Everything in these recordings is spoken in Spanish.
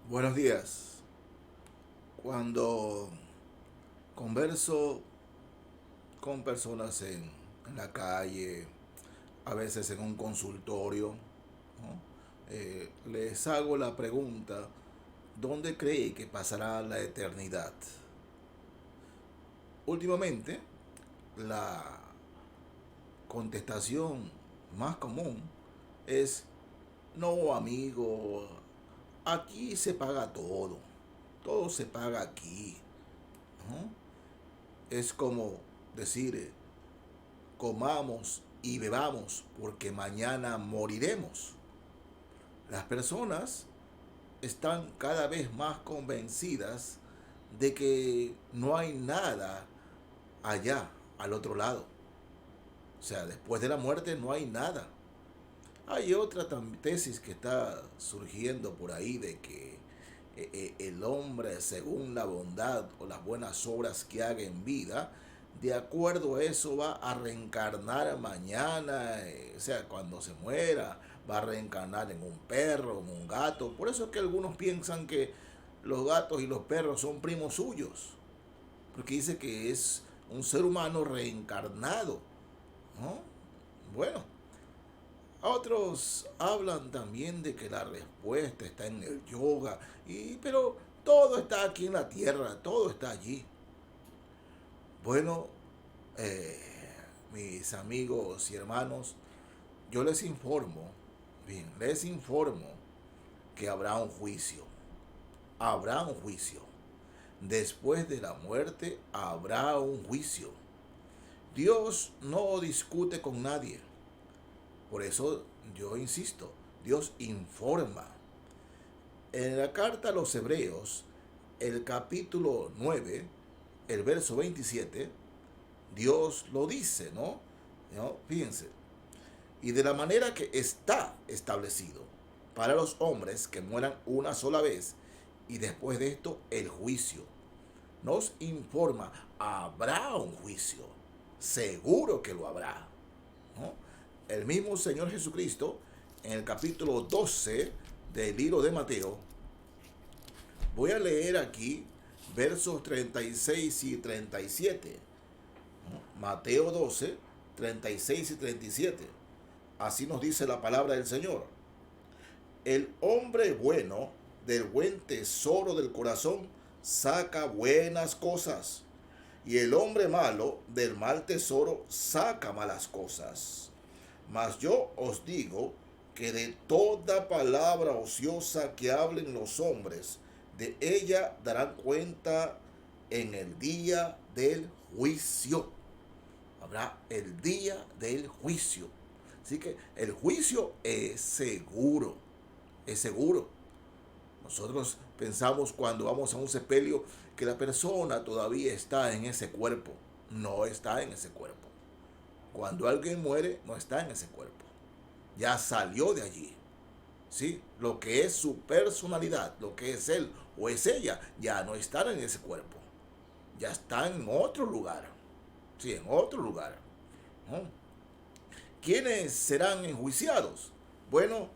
Buenos días. Cuando converso con personas en la calle, a veces en un consultorio, ¿no? Les hago la pregunta, ¿dónde cree que pasará la eternidad? Últimamente, la contestación más común es, no amigo, aquí se paga todo, todo se paga aquí, ¿no? Es como decir, comamos y bebamos porque mañana moriremos. Las personas están cada vez más convencidas de que no hay nada allá, al otro lado. O sea, después de la muerte no hay nada. Hay otra tesis que está surgiendo por ahí de que el hombre, según la bondad o las buenas obras que haga en vida, de acuerdo a eso va a reencarnar mañana, o sea, cuando se muera, va a reencarnar en un perro, en un gato. Por eso es que algunos piensan que los gatos y los perros son primos suyos, porque dice que es un ser humano reencarnado, ¿no? Bueno, otros hablan también de que la respuesta está en el yoga, pero todo está aquí en la tierra, todo está allí. Bueno, eh, mis amigos y hermanos, yo les informo, bien, les informo que habrá un juicio, habrá un juicio. Después de la muerte habrá un juicio. Dios no discute con nadie. Por eso yo insisto, Dios informa. En la carta a los Hebreos, el capítulo 9, el verso 27, Dios lo dice, ¿no? ¿No? Fíjense. Y de la manera que está establecido para los hombres que mueran una sola vez y después de esto el juicio. Nos informa, habrá un juicio. Seguro que lo habrá, ¿no? El mismo Señor Jesucristo, en el capítulo 12 del libro de Mateo, voy a leer aquí versos 36 y 37. Mateo 12, 36 y 37. Así nos dice la palabra del Señor. El hombre bueno del buen tesoro del corazón saca buenas cosas, y el hombre malo del mal tesoro saca malas cosas. Mas yo os digo que de toda palabra ociosa que hablen los hombres, de ella darán cuenta en el día del juicio. Habrá el día del juicio. Así que el juicio es seguro, es seguro. Nosotros pensamos cuando vamos a un sepelio que la persona todavía está en ese cuerpo. No está en ese cuerpo. Cuando alguien muere, no está en ese cuerpo. Ya salió de allí. ¿Sí? Lo que es su personalidad, lo que es él o es ella, ya no está en ese cuerpo. Ya está en otro lugar. Sí, en otro lugar. ¿No? ¿Quiénes serán enjuiciados? Bueno,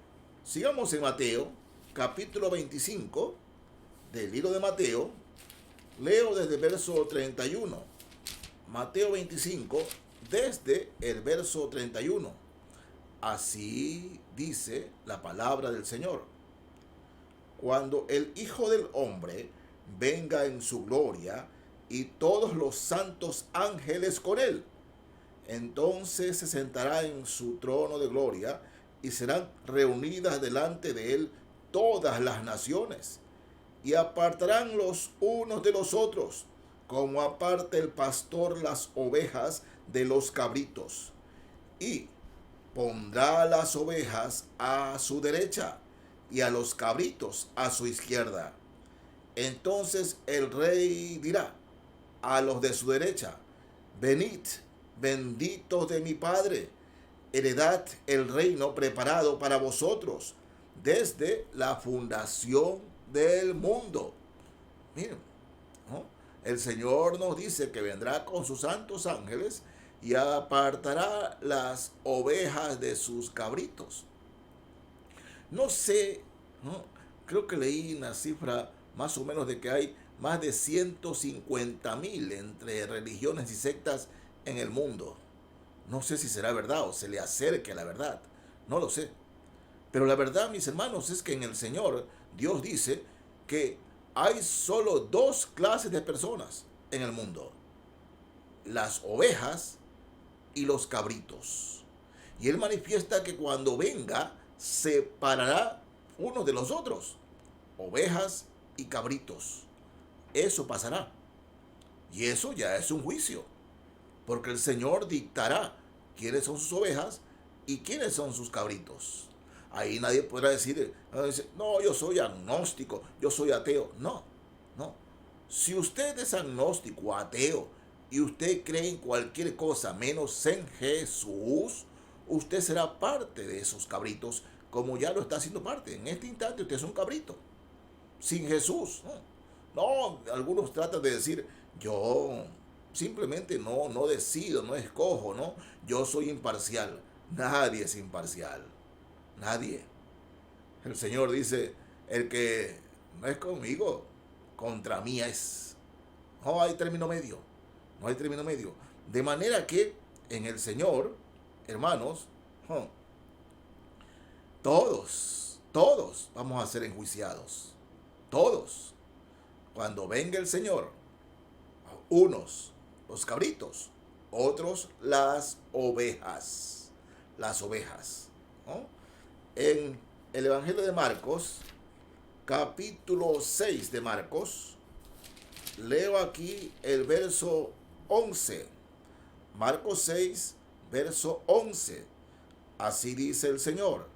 sigamos en Mateo, capítulo 25 del libro de Mateo. Leo desde el verso 31. Mateo 25, desde el verso 31. Así dice la palabra del Señor. Cuando el Hijo del Hombre venga en su gloria y todos los santos ángeles con él, entonces se sentará en su trono de gloria y serán reunidas delante de él todas las naciones y apartarán los unos de los otros, como aparta el pastor las ovejas de los cabritos, y pondrá las ovejas a su derecha y a los cabritos a su izquierda. Entonces el rey dirá a los de su derecha, venid, benditos de mi Padre, heredad el reino preparado para vosotros desde la fundación del mundo. Miren, ¿no? El Señor nos dice que vendrá con sus santos ángeles y apartará las ovejas de sus cabritos. No sé, ¿no?, creo que leí una cifra más o menos de que hay más de 150.000 entre religiones y sectas en el mundo. No sé si será verdad o se le acerque a la verdad. No lo sé. Pero la verdad, mis hermanos, es que en el Señor Dios dice que hay solo dos clases de personas en el mundo: las ovejas y los cabritos. Y Él manifiesta que cuando venga, separará unos de los otros, ovejas y cabritos. Eso pasará. Y eso ya es un juicio, porque el Señor dictará quiénes son sus ovejas y quiénes son sus cabritos. Ahí nadie podrá decir, no, yo soy agnóstico, yo soy ateo. No, no. Si usted es agnóstico, ateo, y usted cree en cualquier cosa menos en Jesús, usted será parte de esos cabritos, como ya lo está haciendo parte. En este instante usted es un cabrito, sin Jesús. No, algunos tratan de decir, yo simplemente no decido, no escojo, ¿no? Yo soy imparcial. Nadie es imparcial. Nadie. El Señor dice, el que no es conmigo, contra mí es. No hay término medio. No hay término medio. De manera que en el Señor, hermanos, todos vamos a ser enjuiciados. Todos. Cuando venga el Señor, unos los cabritos, otros las ovejas. Las ovejas. ¿No? En el Evangelio de Marcos, capítulo 6 de Marcos, leo aquí el verso 11. Marcos 6, verso 11. Así dice el Señor: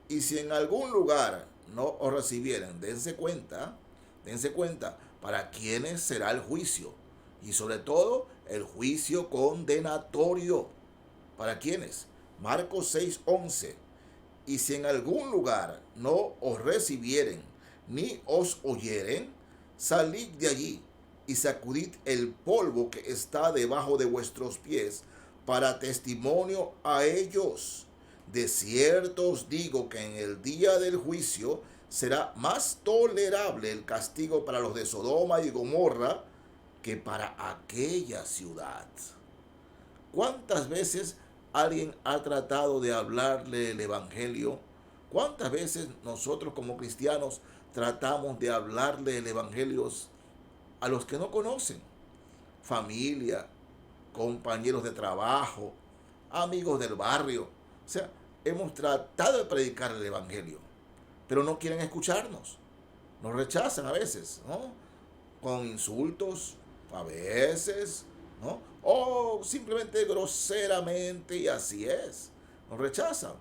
y si en algún lugar no os recibieren, dense cuenta para quiénes será el juicio, y sobre todo el juicio condenatorio. ¿Para quiénes? Marcos 6, 11. Y si en algún lugar no os recibieren, ni os oyeren, salid de allí y sacudid el polvo que está debajo de vuestros pies, para testimonio a ellos. De cierto os digo que en el día del juicio será más tolerable el castigo para los de Sodoma y Gomorra que para aquella ciudad. ¿Cuántas veces alguien ha tratado de hablarle el Evangelio? ¿Cuántas veces nosotros como cristianos tratamos de hablarle el Evangelio a los que no conocen? Familia, compañeros de trabajo, amigos del barrio. O sea, hemos tratado de predicar el Evangelio, pero no quieren escucharnos. Nos rechazan a veces, ¿no? Con insultos, a veces, ¿no? O simplemente groseramente, y así es. Nos rechazan.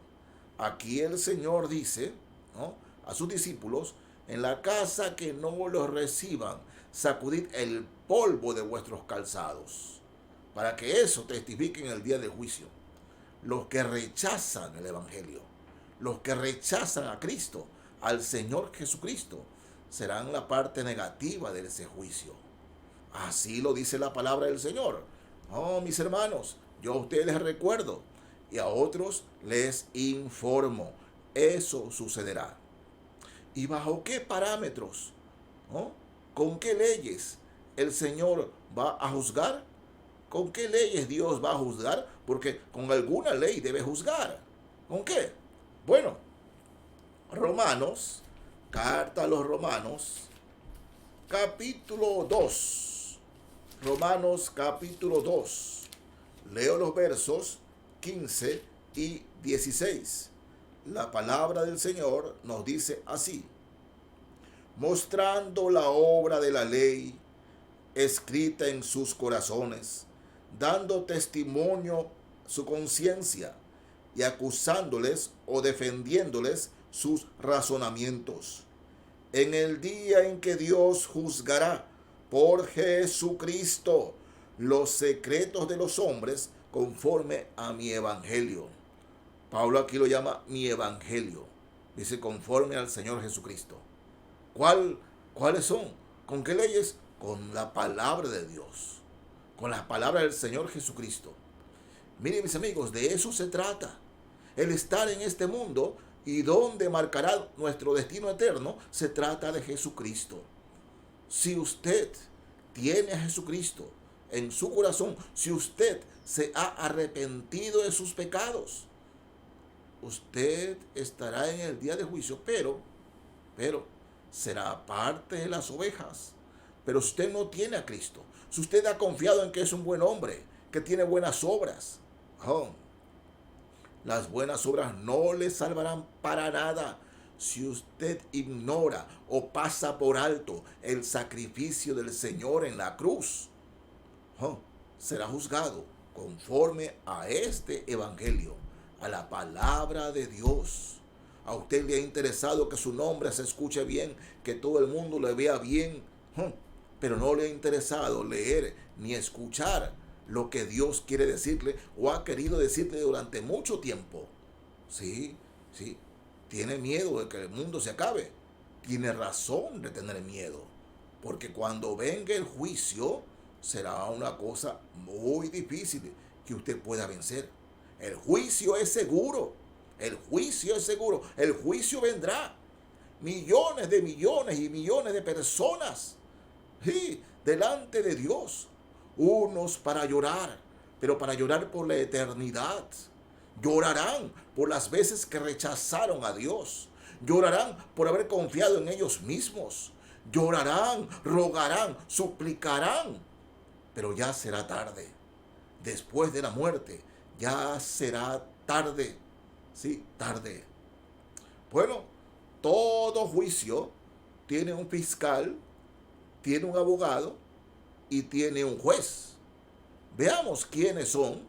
Aquí el Señor dice, ¿no?, a sus discípulos: en la casa que no los reciban, sacudid el polvo de vuestros calzados, para que eso testifique en el día del juicio. Los que rechazan el Evangelio, los que rechazan a Cristo, al Señor Jesucristo, serán la parte negativa de ese juicio. Así lo dice la palabra del Señor. Oh, mis hermanos, yo a ustedes les recuerdo y a otros les informo. Eso sucederá. ¿Y bajo qué parámetros? ¿No? ¿Con qué leyes el Señor va a juzgar? ¿Con qué leyes Dios va a juzgar? Porque con alguna ley debe juzgar. ¿Con qué? Bueno, Romanos, carta a los Romanos, capítulo 2. Romanos capítulo 2. Leo los versos 15 y 16. La palabra del Señor nos dice así: mostrando la obra de la ley escrita en sus corazones, dando testimonio su conciencia y acusándoles o defendiéndoles sus razonamientos. En el día en que Dios juzgará por Jesucristo los secretos de los hombres conforme a mi evangelio. Pablo aquí lo llama mi evangelio. Dice conforme al Señor Jesucristo. ¿Cuáles son? ¿Con qué leyes? Con la palabra de Dios. Con la palabra del Señor Jesucristo. Miren, mis amigos, de eso se trata. El estar en este mundo y donde marcará nuestro destino eterno, se trata de Jesucristo. Si usted tiene a Jesucristo en su corazón, si usted se ha arrepentido de sus pecados, usted estará en el día de juicio, pero será parte de las ovejas. Pero si usted no tiene a Cristo, si usted ha confiado en que es un buen hombre, que tiene buenas obras, oh, las buenas obras no le salvarán para nada. Si usted ignora o pasa por alto el sacrificio del Señor en la cruz, oh, será juzgado conforme a este evangelio, a la palabra de Dios. A usted le ha interesado que su nombre se escuche bien, que todo el mundo le vea bien, pero no le ha interesado leer ni escuchar lo que Dios quiere decirle o ha querido decirle durante mucho tiempo. Sí, sí, tiene miedo de que el mundo se acabe. Tiene razón de tener miedo, porque cuando venga el juicio será una cosa muy difícil que usted pueda vencer. El juicio es seguro. El juicio es seguro. El juicio vendrá. Millones y millones de personas, sí, delante de Dios. Unos para llorar, pero para llorar por la eternidad. Llorarán por las veces que rechazaron a Dios. Llorarán por haber confiado en ellos mismos. Llorarán, rogarán, suplicarán. Pero ya será tarde. Después de la muerte, ya será tarde. Sí, tarde. Bueno, todo juicio tiene un fiscal, tiene un abogado y tiene un juez. Veamos quiénes son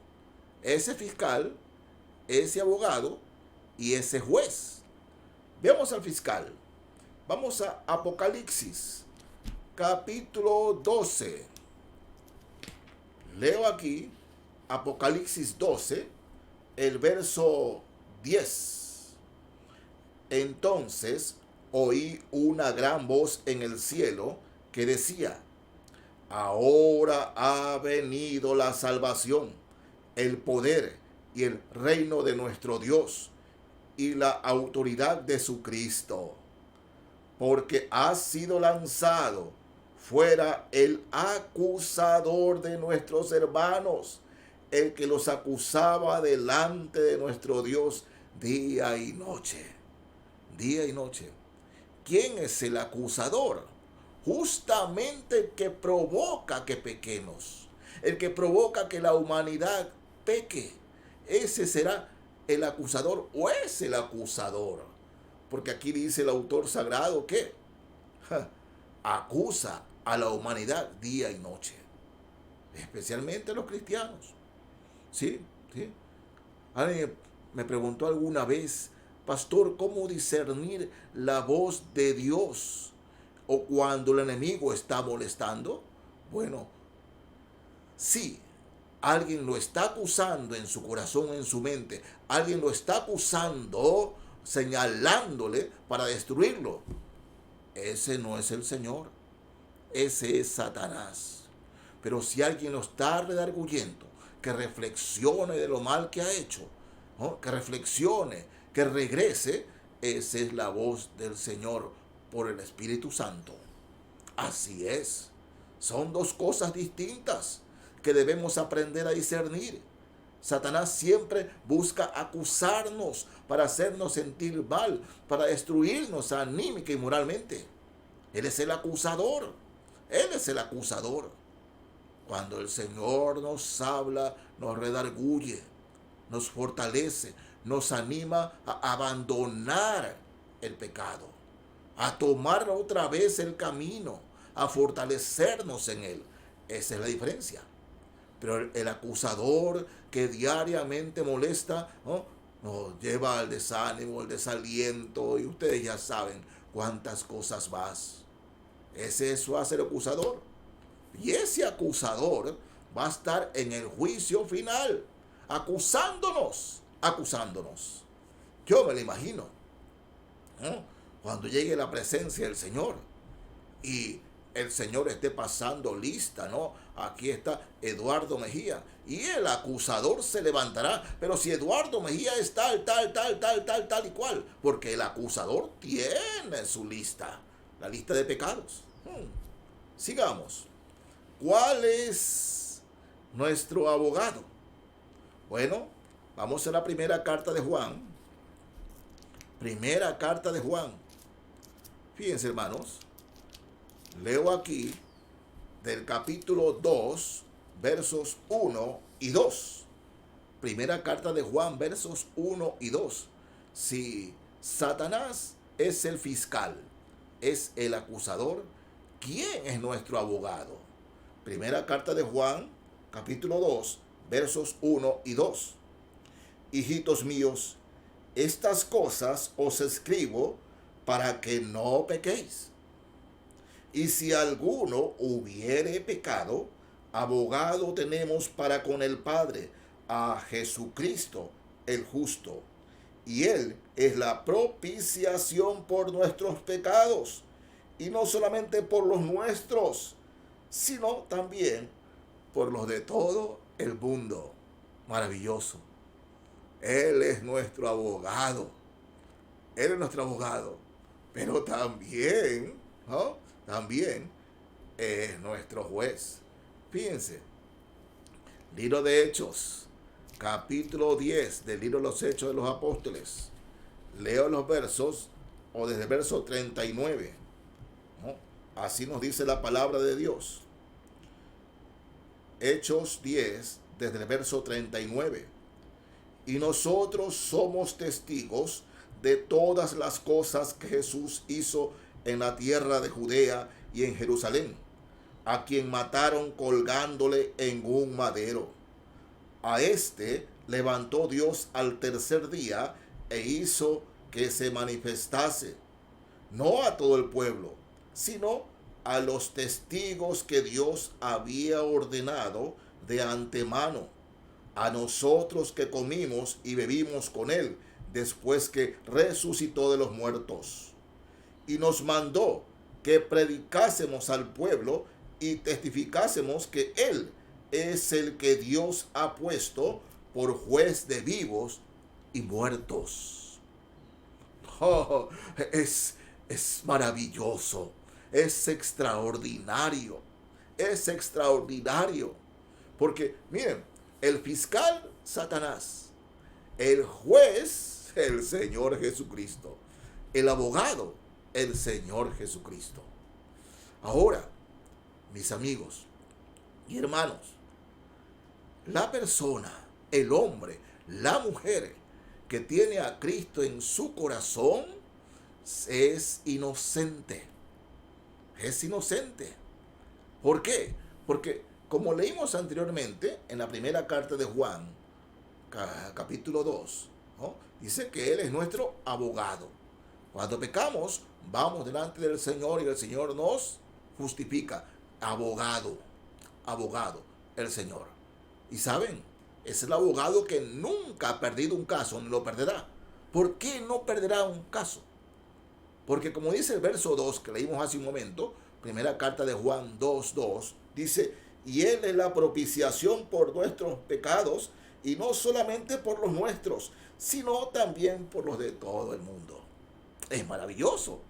ese fiscal, ese abogado y ese juez. Veamos al fiscal. Vamos a Apocalipsis, capítulo 12. Leo aquí, Apocalipsis 12, el verso 10. Entonces oí una gran voz en el cielo que decía: ahora ha venido la salvación, el poder y el reino de nuestro Dios y la autoridad de su Cristo, porque ha sido lanzado fuera el acusador de nuestros hermanos, el que los acusaba delante de nuestro Dios día y noche. Día y noche. ¿Quién es el acusador? Justamente el que provoca que pequemos, el que provoca que la humanidad peque. Ese será el acusador o es el acusador. Porque aquí dice el autor sagrado que acusa a la humanidad día y noche, especialmente a los cristianos. ¿Sí? ¿Sí? Alguien me preguntó alguna vez: pastor, ¿cómo discernir la voz de Dios o cuando el enemigo está molestando? Bueno, si alguien lo está acusando en su corazón, en su mente, alguien lo está acusando, señalándole para destruirlo, ese no es el Señor, ese es Satanás. Pero si alguien lo está redarguyendo, que reflexione de lo mal que ha hecho, ¿no? Que reflexione, que regrese, esa es la voz del Señor por el Espíritu Santo. Así es. Son dos cosas distintas que debemos aprender a discernir. Satanás siempre busca acusarnos para hacernos sentir mal, para destruirnos anímica y moralmente. Él es el acusador. Él es el acusador. Cuando el Señor nos habla, nos redarguye, nos fortalece, nos anima a abandonar el pecado, a tomar otra vez el camino, a fortalecernos en él. Esa es la diferencia. Pero el acusador que diariamente molesta, ¿no?, nos lleva al desánimo, al desaliento, y ustedes ya saben cuántas cosas más. Eso hace el acusador. Y ese acusador va a estar en el juicio final, acusándonos. Yo me lo imagino, ¿no?, cuando llegue la presencia del Señor y el Señor esté pasando lista, ¿no? Aquí está Eduardo Mejía. Y el acusador se levantará. Pero si Eduardo Mejía es tal y cual. Porque el acusador tiene su lista. La lista de pecados. Sigamos. ¿Cuál es nuestro abogado? Bueno, vamos a la primera carta de Juan. Primera carta de Juan. Fíjense, hermanos. Leo aquí del capítulo 2, versos 1 y 2. Primera carta de Juan, versos 1 y 2. Si Satanás es el fiscal, es el acusador, ¿quién es nuestro abogado? Primera carta de Juan, capítulo 2, versos 1 y 2. Hijitos míos, estas cosas os escribo para que no pequéis. Y si alguno hubiere pecado, abogado tenemos para con el Padre, a Jesucristo el justo. Y Él es la propiciación por nuestros pecados, y no solamente por los nuestros, sino también por los de todo el mundo. Maravilloso. Él es nuestro abogado. Él es nuestro abogado. Pero también, ¿no? También es nuestro juez. Fíjense, libro de Hechos, capítulo 10 del libro de los Hechos de los Apóstoles. Leo los versos, o desde el verso 39. ¿No? Así nos dice la palabra de Dios. Hechos 10, desde el verso 39. Y nosotros somos testigos de todas las cosas que Jesús hizo en la tierra de Judea y en Jerusalén, a quien mataron colgándole en un madero. A este levantó Dios al tercer día e hizo que se manifestase, no a todo el pueblo, sino a los testigos que Dios había ordenado de antemano, a nosotros que comimos y bebimos con él después que resucitó de los muertos. Y nos mandó que predicásemos al pueblo y testificásemos que Él es el que Dios ha puesto por juez de vivos y muertos. Oh, es maravilloso, es extraordinario, Porque, miren, el fiscal, Satanás, el juez, el Señor Jesucristo, el abogado, el Señor Jesucristo. Ahora, mis amigos y hermanos, la persona, el hombre, la mujer que tiene a Cristo en su corazón es inocente. Es inocente. ¿Por qué? Porque, como leímos anteriormente en la primera carta de Juan, capítulo 2, ¿no? Dice que Él es nuestro abogado. Cuando pecamos, vamos delante del Señor y el Señor nos justifica. Abogado, el Señor. Y saben, es el abogado que nunca ha perdido un caso, ni lo perderá. ¿Por qué no perderá un caso? Porque como dice el verso 2 que leímos hace un momento, primera carta de Juan 2:2, dice, y Él es la propiciación por nuestros pecados, y no solamente por los nuestros, sino también por los de todo el mundo. Es maravilloso.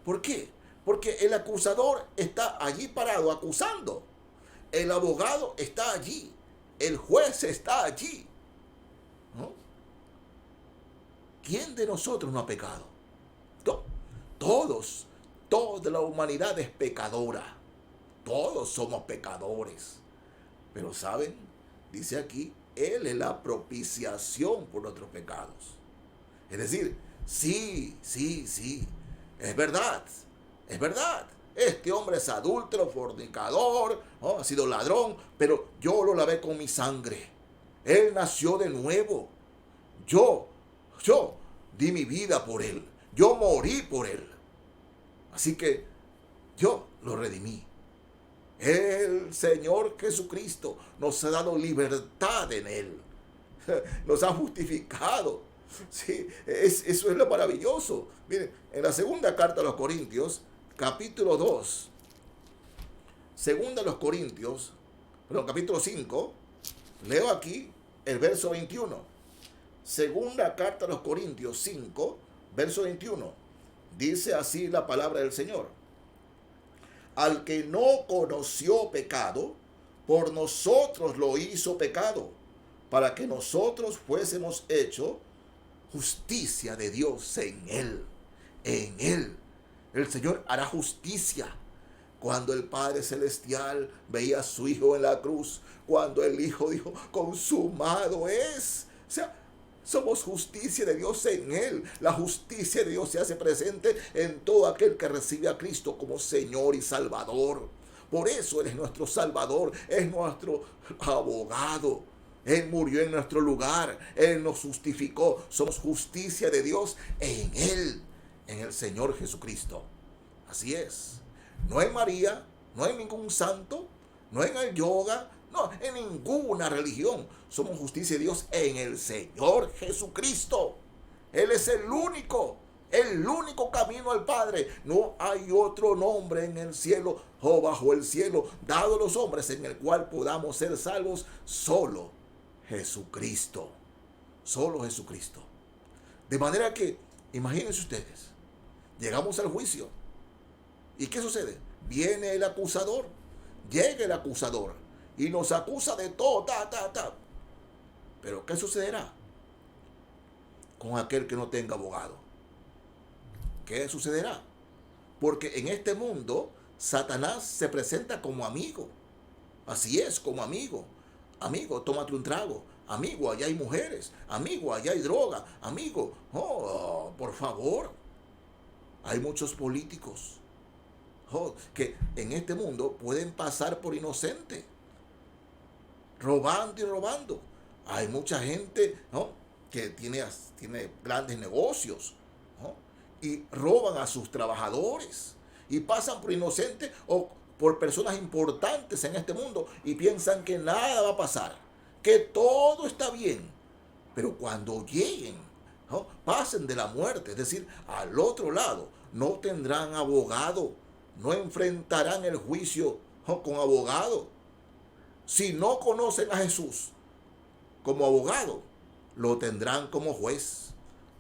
¿Por qué? Porque el acusador está allí parado acusando. El abogado está allí. El juez está allí. ¿No? ¿Quién de nosotros no ha pecado? Todos. Toda la humanidad es pecadora. Todos somos pecadores. Pero ¿saben? Dice aquí, Él es la propiciación por nuestros pecados. Es decir, sí. Es verdad. Este hombre es adúltero, fornicador, ¿no? Ha sido ladrón, pero yo lo lavé con mi sangre. Él nació de nuevo. Yo di mi vida por él. Yo morí por él. Así que yo lo redimí. El Señor Jesucristo nos ha dado libertad en él. Nos ha justificado. Sí, eso es lo maravilloso. Miren, en la segunda carta a los Corintios, capítulo 2, Segunda a los Corintios, perdón, capítulo 5, leo aquí el verso 21. Segunda carta a los Corintios 5, verso 21. Dice así la palabra del Señor. Al que no conoció pecado, por nosotros lo hizo pecado, para que nosotros fuésemos hechos justicia de Dios en él. En él. El Señor hará justicia. Cuando el Padre Celestial veía a su Hijo en la cruz, cuando el Hijo dijo, consumado es. O sea, somos justicia de Dios en Él. La justicia de Dios se hace presente en todo aquel que recibe a Cristo como Señor y Salvador. Por eso Él es nuestro Salvador, es nuestro abogado. Él murió en nuestro lugar, Él nos justificó. Somos justicia de Dios en Él, en el Señor Jesucristo. Así es. No en María, no en ningún santo, no en el yoga, no, en ninguna religión. Somos justicia de Dios en el Señor Jesucristo. Él es el único camino al Padre. No hay otro nombre en el cielo o bajo el cielo dado a los hombres en el cual podamos ser salvos. Solo Jesucristo. Solo Jesucristo. De manera que, imagínense ustedes, llegamos al juicio. ¿Y qué sucede? Viene el acusador. Llega el acusador y nos acusa de todo, Pero ¿qué sucederá con aquel que no tenga abogado? ¿Qué sucederá? Porque en este mundo Satanás se presenta como amigo. Así es, como amigo. Amigo, tómate un trago. Amigo, allá hay mujeres. Amigo, allá hay droga. Amigo, por favor. Hay muchos políticos que en este mundo pueden pasar por inocente, robando y robando. Hay mucha gente, ¿no?, que tiene grandes negocios, ¿no?, y roban a sus trabajadores y pasan por inocentes o por personas importantes en este mundo y piensan que nada va a pasar, que todo está bien. Pero cuando lleguen, ¿no?, pasen de la muerte, es decir, al otro lado, no tendrán abogado, no enfrentarán el juicio con abogado. Si no conocen a Jesús como abogado, lo tendrán como juez.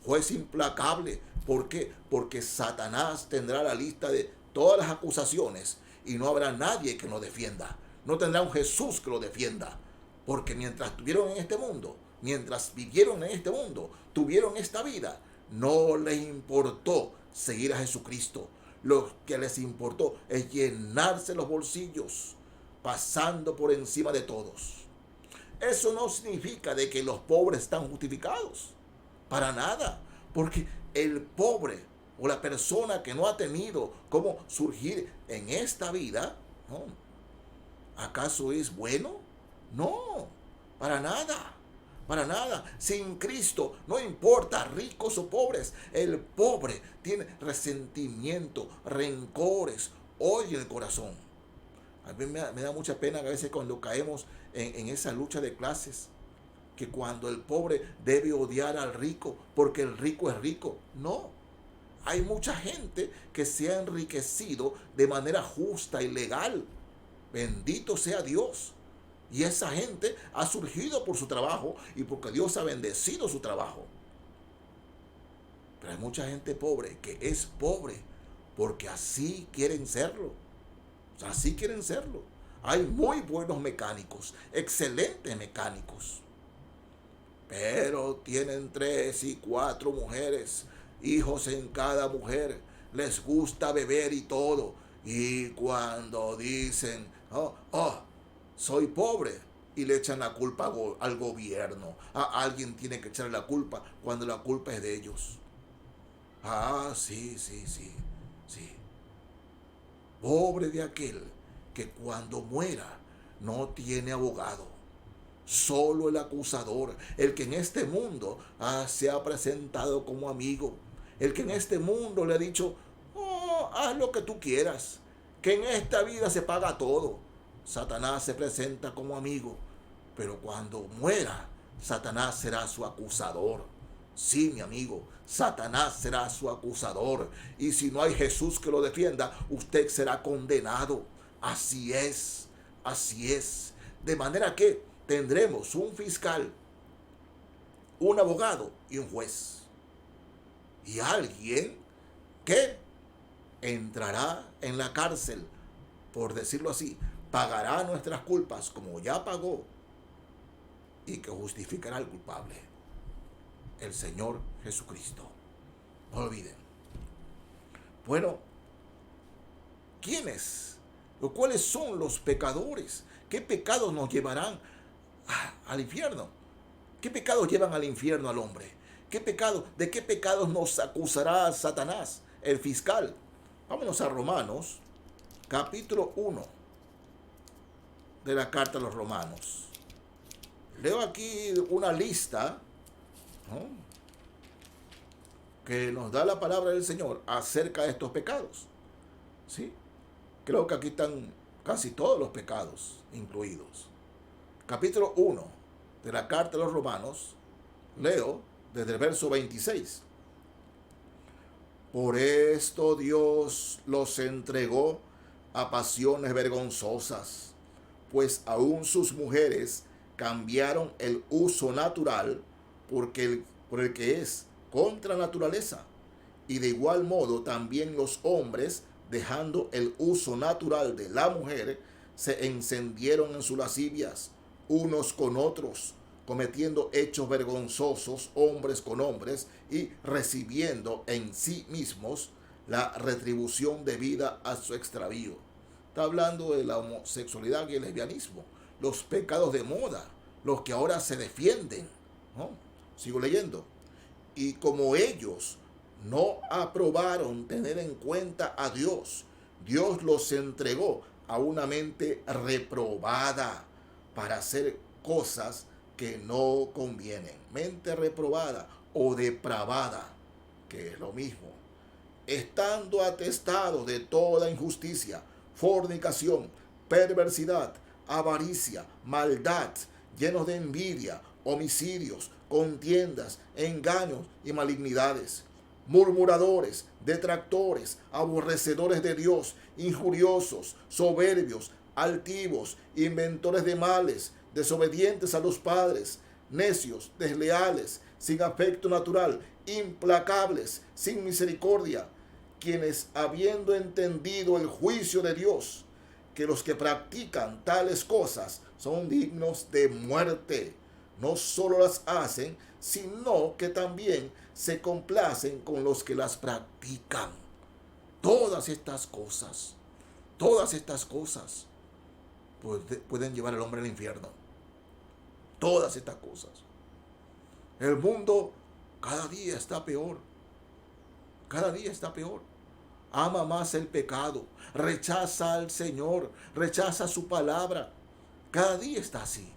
Juez implacable. ¿Por qué? Porque Satanás tendrá la lista de todas las acusaciones y no habrá nadie que lo defienda. No tendrá un Jesús que lo defienda. Porque mientras estuvieron en este mundo, mientras vivieron en este mundo, tuvieron esta vida, no les importó seguir a Jesucristo. Lo que les importó es llenarse los bolsillos, pasando por encima de todos. Eso no significa de que los pobres están justificados. Para nada. Porque el pobre o la persona que no ha tenido cómo surgir en esta vida, ¿no?, ¿acaso es bueno? No, para nada. Para nada. Sin Cristo, no importa ricos o pobres, el pobre tiene resentimiento, rencores, odio en el corazón. A mí me da mucha pena a veces cuando caemos en esa lucha de clases, que cuando el pobre debe odiar al rico porque el rico es rico. No. Hay mucha gente que se ha enriquecido de manera justa y legal. Bendito sea Dios. Y esa gente ha surgido por su trabajo y porque Dios ha bendecido su trabajo. Pero hay mucha gente pobre que es pobre porque así quieren serlo. Así quieren serlo. Hay muy buenos mecánicos, excelentes mecánicos. Pero tienen 3 y 4 mujeres, hijos en cada mujer. Les gusta beber y todo. Y cuando dicen, soy pobre, y le echan la culpa al gobierno. A alguien tiene que echarle la culpa cuando la culpa es de ellos. Sí. Pobre de aquel que cuando muera no tiene abogado. Solo el acusador, el que en este mundo se ha presentado como amigo. El que en este mundo le ha dicho, haz lo que tú quieras, que en esta vida se paga todo. Satanás se presenta como amigo, pero cuando muera, Satanás será su acusador. Sí, mi amigo, Satanás será su acusador. Y si no hay Jesús que lo defienda, usted será condenado. Así es, así es. De manera que tendremos un fiscal, un abogado y un juez. Y alguien que entrará en la cárcel, por decirlo así, pagará nuestras culpas como ya pagó y que justificará al culpable, el Señor Jesucristo. No olviden. Bueno, ¿quiénes o cuáles son los pecadores? ¿Qué pecados nos llevarán al infierno? ¿Qué pecados llevan al infierno al hombre? ¿De qué pecados nos acusará Satanás, el fiscal? Vámonos a Romanos, capítulo 1 de la carta a los Romanos. Leo aquí una lista, ¿no?, que nos da la palabra del Señor acerca de estos pecados. ¿Sí? Creo que aquí están casi todos los pecados incluidos. Capítulo 1 de la carta a los Romanos, leo desde el verso 26. Por esto Dios los entregó a pasiones vergonzosas, pues aún sus mujeres cambiaron el uso natural por el que es contra naturaleza. Y de igual modo también los hombres, dejando el uso natural de la mujer, se encendieron en sus lascivias unos con otros, cometiendo hechos vergonzosos hombres con hombres y recibiendo en sí mismos la retribución debida a su extravío. Está hablando de la homosexualidad y el lesbianismo, los pecados de moda, los que ahora se defienden, ¿no? Sigo leyendo. Y como ellos no aprobaron tener en cuenta a Dios, Dios los entregó a una mente reprobada para hacer cosas que no convienen. Mente reprobada o depravada, que es lo mismo. Estando atestados de toda injusticia, fornicación, perversidad, avaricia, maldad, llenos de envidia, homicidios, contiendas, engaños y malignidades, murmuradores, detractores, aborrecedores de Dios, injuriosos, soberbios, altivos, inventores de males, desobedientes a los padres, necios, desleales, sin afecto natural, implacables, sin misericordia, quienes, habiendo entendido el juicio de Dios, que los que practican tales cosas son dignos de muerte, no solo las hacen, sino que también se complacen con los que las practican. Todas estas cosas pueden llevar al hombre al infierno. Todas estas cosas. El mundo cada día está peor. Cada día está peor. Ama más el pecado, rechaza al Señor, rechaza su palabra. Cada día está así.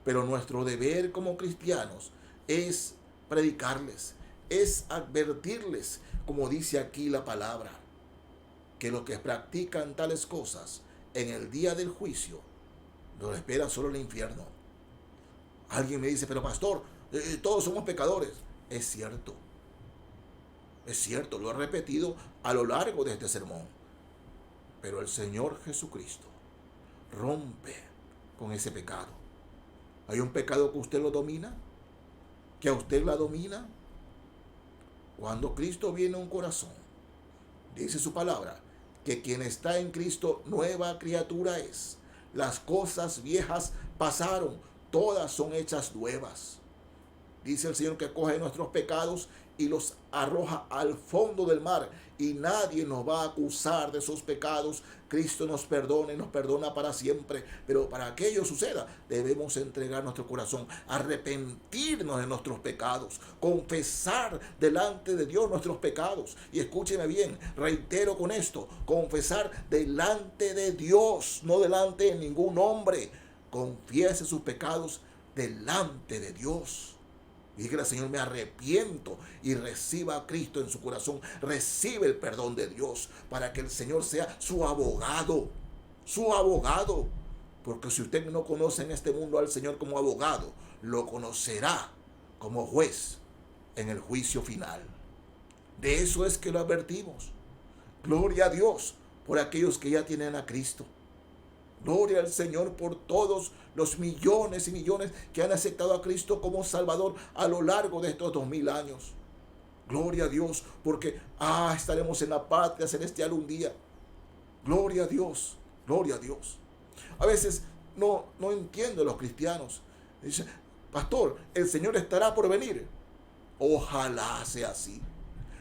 Pero nuestro deber como cristianos es predicarles, es advertirles, como dice aquí la palabra, que los que practican tales cosas en el día del juicio los espera solo el infierno. Alguien me dice, pero pastor, todos somos pecadores. Es cierto, lo he repetido a lo largo de este sermón. Pero el Señor Jesucristo rompe con ese pecado. ¿Hay un pecado que usted lo domina? ¿Que a usted la domina? Cuando Cristo viene a un corazón, dice su palabra, que quien está en Cristo nueva criatura es. Las cosas viejas pasaron, todas son hechas nuevas. Dice el Señor que coge nuestros pecados y los arroja al fondo del mar y nadie nos va a acusar de esos pecados. Cristo nos perdona y nos perdona para siempre. Pero para que ello suceda, debemos entregar nuestro corazón, arrepentirnos de nuestros pecados, confesar delante de Dios nuestros pecados. Y escúcheme bien, reitero con esto, confesar delante de Dios, no delante de ningún hombre. Confiese sus pecados delante de Dios. Y dígale al Señor, me arrepiento, y reciba a Cristo en su corazón. Recibe el perdón de Dios para que el Señor sea su abogado. Su abogado. Porque si usted no conoce en este mundo al Señor como abogado, lo conocerá como juez en el juicio final. De eso es que lo advertimos. Gloria a Dios por aquellos que ya tienen a Cristo. Gloria al Señor por todos los millones y millones que han aceptado a Cristo como Salvador a lo largo de estos 2000 años. Gloria a Dios, porque estaremos en la patria celestial un día. Gloria a Dios, gloria a Dios. A veces no entiendo a los cristianos. Dice, pastor, el Señor estará por venir. Ojalá sea así.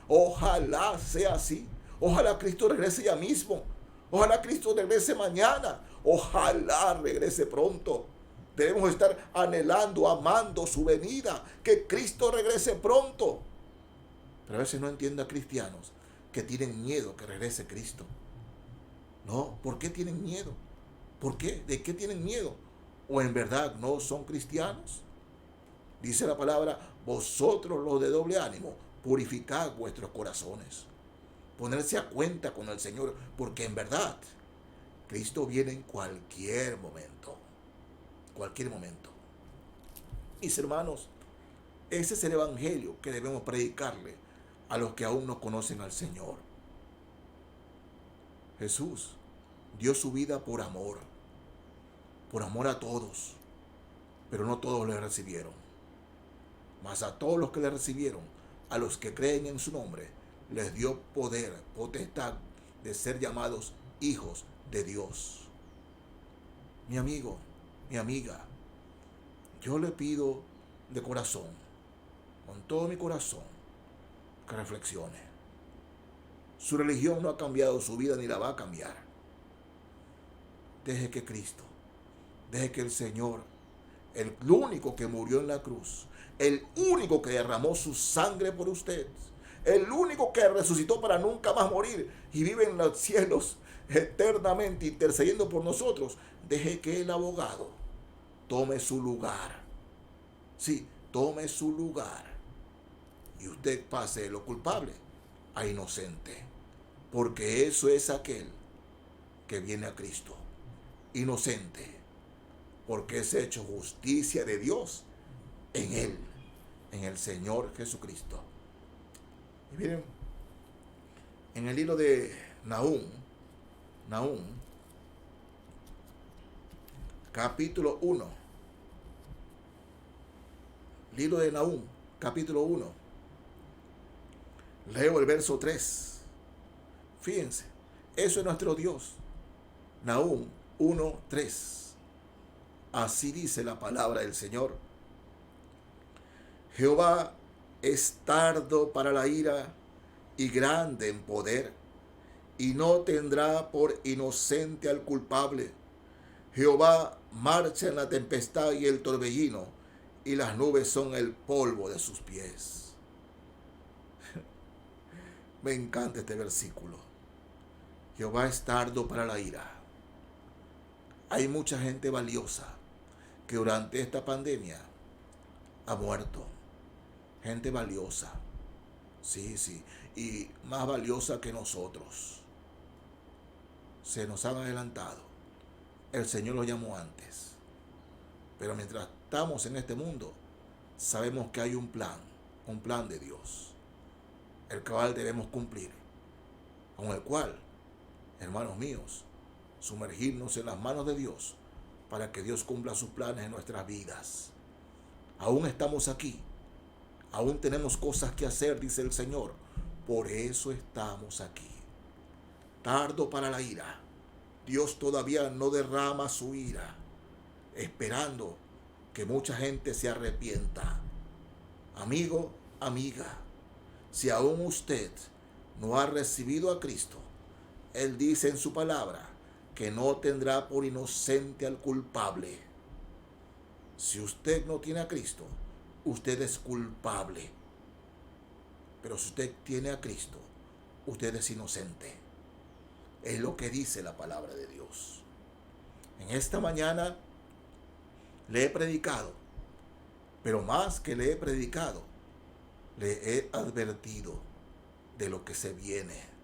Ojalá sea así. Ojalá Cristo regrese ya mismo. Ojalá Cristo regrese mañana. Ojalá regrese pronto. Debemos estar anhelando, amando su venida. Que Cristo regrese pronto. Pero a veces no entiendo a cristianos que tienen miedo que regrese Cristo. No, ¿por qué tienen miedo? ¿Por qué? ¿De qué tienen miedo? ¿O en verdad no son cristianos? Dice la palabra, vosotros los de doble ánimo, purificad vuestros corazones. Ponerse a cuenta con el Señor, porque en verdad Cristo viene en cualquier momento. Cualquier momento. Mis hermanos, ese es el evangelio que debemos predicarle a los que aún no conocen al Señor. Jesús dio su vida por amor a todos, pero no todos le recibieron. Mas a todos los que le recibieron, a los que creen en su nombre, les dio poder, potestad de ser llamados hijos de Dios. Mi amigo, mi amiga, yo le pido de corazón, con todo mi corazón, que reflexione. Su religión no ha cambiado su vida ni la va a cambiar. Deje que Cristo, deje que el Señor, el único que murió en la cruz, el único que derramó su sangre por usted, el único que resucitó para nunca más morir y vive en los cielos eternamente intercediendo por nosotros, deje que el abogado tome su lugar. Sí, tome su lugar. Y usted pase de lo culpable a inocente. Porque eso es aquel que viene a Cristo. Inocente. Porque es hecho justicia de Dios en Él, en el Señor Jesucristo. Y miren, en el libro de Nahum, capítulo 1. Libro de Nahum, capítulo 1. Leo el verso 3. Fíjense, eso es nuestro Dios. Nahum 1:3. Así dice la palabra del Señor. Jehová es tardo para la ira y grande en poder, y no tendrá por inocente al culpable. Jehová marcha en la tempestad y el torbellino, y las nubes son el polvo de sus pies. Me encanta este versículo. Jehová es tardo para la ira. Hay mucha gente valiosa que durante esta pandemia ha muerto. Gente valiosa. Sí, y más valiosa que nosotros. Se nos han adelantado. El Señor los llamó antes. Pero mientras estamos en este mundo, sabemos que hay un plan de Dios, el cual debemos cumplir, con el cual, hermanos míos, sumergirnos en las manos de Dios para que Dios cumpla sus planes en nuestras vidas. Aún estamos aquí, aún tenemos cosas que hacer, dice el Señor, por eso estamos aquí. Tardo para la ira. Dios todavía no derrama su ira, esperando que mucha gente se arrepienta. Amigo, amiga, si aún usted no ha recibido a Cristo, Él dice en su palabra que no tendrá por inocente al culpable. Si usted no tiene a Cristo, usted es culpable. Pero si usted tiene a Cristo, usted es inocente. Es lo que dice la palabra de Dios. En esta mañana le he predicado, pero más que le he predicado, le he advertido de lo que se viene.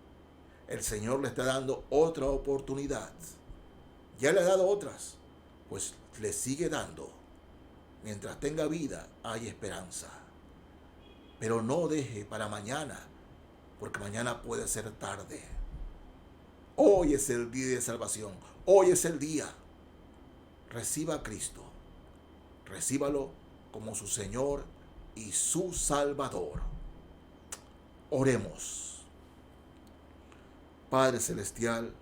El Señor le está dando otra oportunidad. Ya le ha dado otras, pues le sigue dando. Mientras tenga vida, hay esperanza. Pero no deje para mañana, porque mañana puede ser tarde. Hoy es el día de salvación. Hoy es el día. reciba a Cristo. Recíbalo como su Señor y su Salvador. Oremos. Padre Celestial,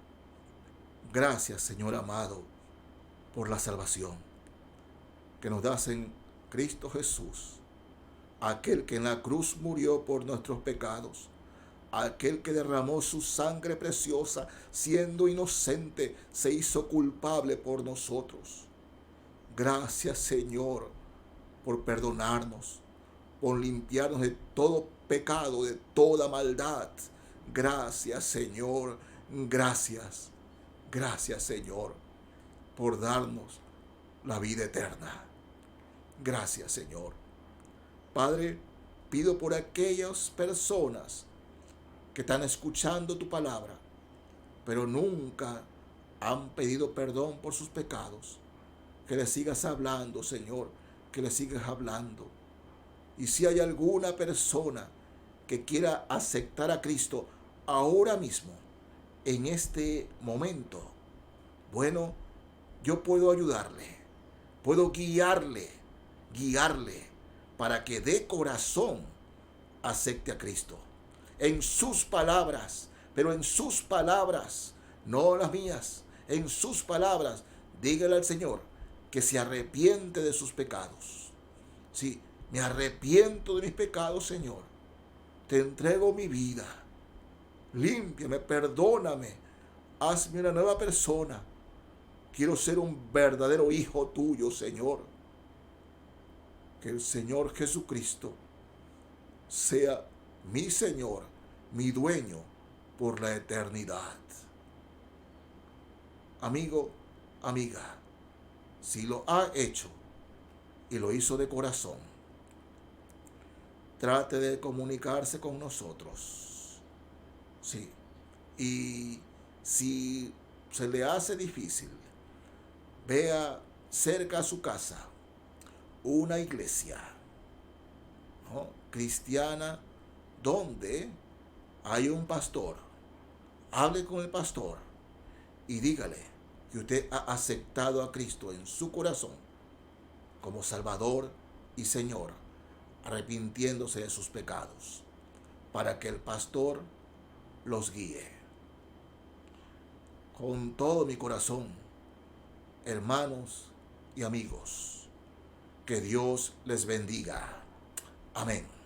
gracias, Señor amado, por la salvación que nos das en Cristo Jesús, aquel que en la cruz murió por nuestros pecados, aquel que derramó su sangre preciosa, siendo inocente, se hizo culpable por nosotros. Gracias, Señor, por perdonarnos, por limpiarnos de todo pecado, de toda maldad. Gracias, Señor. Gracias. Gracias, Señor, por darnos la vida eterna. Gracias, Señor. Padre, pido por aquellas personas que están escuchando tu palabra, pero nunca han pedido perdón por sus pecados, que les sigas hablando, Señor, que les sigas hablando. Y si hay alguna persona que quiera aceptar a Cristo ahora mismo, en este momento, bueno, yo puedo ayudarle, puedo guiarle para que de corazón acepte a Cristo. En sus palabras, pero en sus palabras, no las mías, en sus palabras, dígale al Señor que se arrepiente de sus pecados. Sí, me arrepiento de mis pecados, Señor. Te entrego mi vida. Límpiame, perdóname. Hazme una nueva persona. Quiero ser un verdadero hijo tuyo, Señor. Que el Señor Jesucristo sea mi Señor, mi dueño por la eternidad. Amigo, amiga, si lo ha hecho y lo hizo de corazón, trate de comunicarse con nosotros. Sí. Y si se le hace difícil, vea cerca a su casa una iglesia, ¿no?, cristiana, donde hay un pastor. Hable con el pastor y dígale que usted ha aceptado a Cristo en su corazón como Salvador y Señor, arrepintiéndose de sus pecados, para que el pastor los guíe. Con todo mi corazón, hermanos y amigos, que Dios les bendiga. Amén.